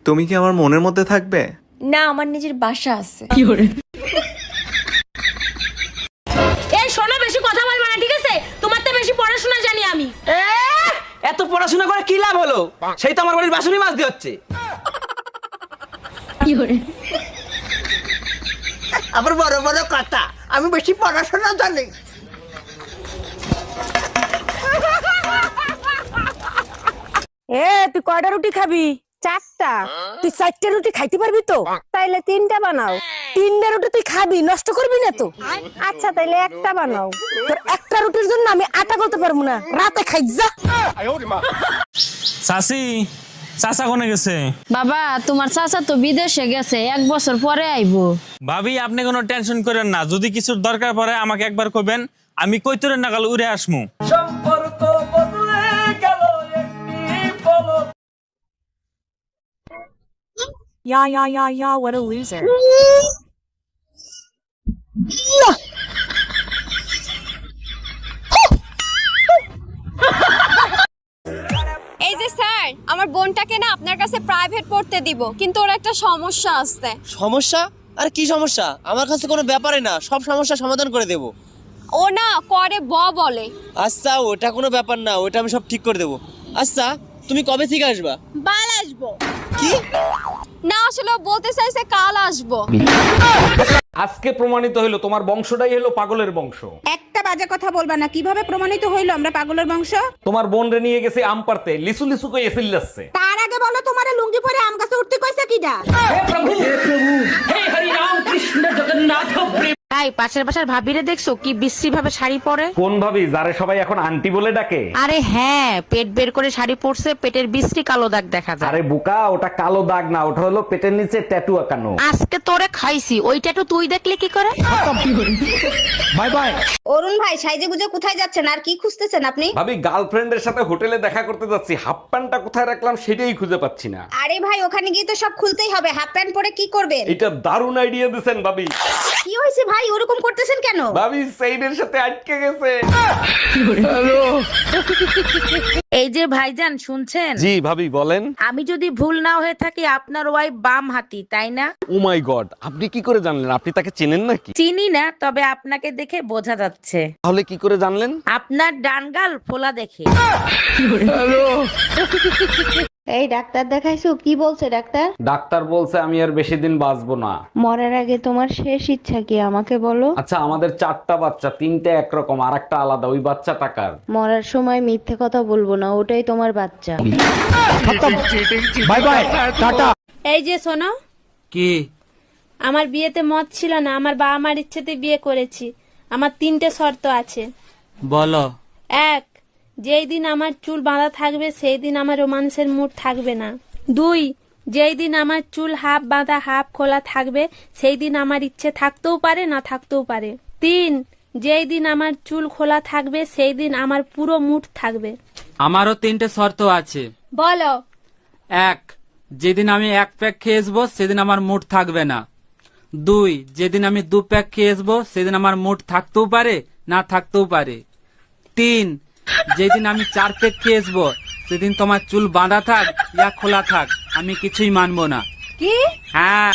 তুমি কি আমার মনের মধ্যে থাকবে? না, আমার নিজের বাসা আছে। এই শোনো, বেশি কথা বলবা না, ঠিক আছে? তোমার তো বেশি পড়াশোনা জানি আমি। এত পড়াশোনা করে কি লাভ হলো? সেই তো আমার বাড়ির বাসুনি মাছ দিয়ে হচ্ছে। আবার বড় বড় কথা, আমি বেশি পড়াশোনা জানি। তুই কয়টা রুটি খাবি? 4টা। তুই 4টা রুটি খাইতে পারবি তো? তাইলে 3টা বানাও। 3টা রুটি তুই খাবি, নষ্ট করবি না তো? আচ্ছা, তাইলে একটা বানাও। তোর একটা রুটির জন্য আমি আটা করতে পারবো না, রাতে খাই যা। চাচি, চাচা কোনে গেছে? বাবা, তোমার চাচা তো বিদেশে গেছে, 1 বছর পরে আইবো। ভাবি, আপনি কোনো টেনশন করেন না, যদি কিছুর দরকার পড়ে আমাকে একবার কইবেন, আমি কইতরে নাগাল উড়ে আসমু। সম্পর্ক বদলে গেল একটি পলক। Yeah, what a loser. এই যে স্যার, আমার বোনটাকে না আপনার কাছে প্রাইভেট পড়তে দিব, কিন্তু ওর একটা সমস্যা আছে। সমস্যা? আর কি সমস্যা? আমার কাছে কোনো ব্যাপারে না, সব সমস্যা সমাধান করে দেব। ও না করে বলে। আচ্ছা, ওটা কোনো ব্যাপার না, ওটা আমি সব ঠিক করে দেব। আচ্ছা, তুমি কবে থেকে আসবা? বাল আসবো। কি? না, আসলে ও বলতে চাইছে কাল আসবো। আজকে প্রমাণিত হইলো তোমার বংশটাই হলো পাগলের বংশ। একটা বাজে কথা বলবা না। কিভাবে প্রমাণিত হইলো আমরা পাগলের বংশ? তোমার বোন রে নিয়ে গেছে আম পারতে, লিসু লিসু কই এসিল যাচ্ছে। তার আগে বলো, তোমারে লুঙ্গি পরে আম গাছে উঠতে কইছে কিডা? এই পাশের বাসার ভাবিরে দেখছো কি বিশ্রী ভাবে শাড়ি পরে? কোন ভাবি, যারে সবাই এখন আন্টি বলে ডাকে? আরে হ্যাঁ, পেট বের করে শাড়ি পরছে, পেটের বিশ্রী কালো দাগ দেখা যায়। আরে বুকা, ওটা কালো দাগ না, ওটা হলো পেটের নিচে ট্যাটু আঁকানো। আজকে তোরে খাইছি, ওইটা তো তুই দেখলে কি করে? Bye bye. অরুণ ভাই, সাইজে গুজে কোথায় যাচ্ছেন আর কি খুঁজতেছেন আপনি? ভাবি, গার্লফ্রেন্ডের সাথে হোটেলে দেখা করতে যাচ্ছি, হাফ প্যান্টটা কোথায় রাখলাম সেটাই খুঁজে পাচ্ছি না। আরে ভাই, ওখানে গিয়ে তো সব খুলতেই হবে, হাফ প্যান্ট পরে কি করবেন? এটা দারুণ আইডিয়া দিছেন ভাবি। কি হয়েছে ভাই, ওরকম করতেছেন কেন? ভাবি, সেইডের সাথে আটকে গেছে। এই যে ভাইজান, শুনছেন? জি ভাবি, বলেন। আমি যদি ভুল না হয়ে থাকি, আপনার ওয়াইফ বাম হাতি, তাই না? ও মাই গড, আপনি কি করে জানলেন? আপনি তাকে চেনেন নাকি? চিনি না, তবে আপনাকে দেখে বোঝা যাচ্ছে। তাহলে কি করে জানলেন? আপনার ডান গাল ফোলা দেখে। এই ডাক্তার দেখাইছো? কি বলছে ডাক্তার? ডাক্তার বলছে আমি আর বেশি দিন বাঁচবো না। মরার আগে তোমার শেষ ইচ্ছা কি আমাকে বলো? আচ্ছা, আমাদের 4টা বাচ্চা, 3টে একরকম আর একটা আলাদা, ওই বাচ্চা টাকার। মরার সময় মিথ্যে কথা বলবো না, ওটাই তোমার বাচ্চা। Bye bye, tata. এই যে শোনো, কি? আমার বিয়েতে মত ছিল না, আমার বাবা মার ইচ্ছেতে বিয়ে করেছি। আমার 3টে শর্ত আছে। বলো। 1, যেই দিন আমার চুল বাঁধা থাকবে সেই দিন আমার রোমান্সের মুড থাকবে না। 2, যেই দিন আমার চুল হাফ বাঁধা হাফ খোলা থাকবে সেই দিন আমার ইচ্ছে থাকতেও পারে না থাকতেও পারে। 3, যেই দিন আমার চুল খোলা থাকবে সেই দিন আমার পুরো মুড থাকবে। আমারও 3টে শর্ত আছে। বলো। 1, যেদিন আমি 1 প্যাক খেয়ে আসবো সেদিন আমার মুড থাকবে না। 2, যেদিন আমি 2 প্যাক খেয়ে আসবো সেদিন আমার মুড থাকতেও পারে না থাকতেও পারে। 3, যেদিন আমি 4 প্যাক খেয়ে আসবো সেদিন তোমার চুল বাঁধা থাক ইয়া খোলা থাক, আমি কিছুই মানবো না। কি? হ্যাঁ।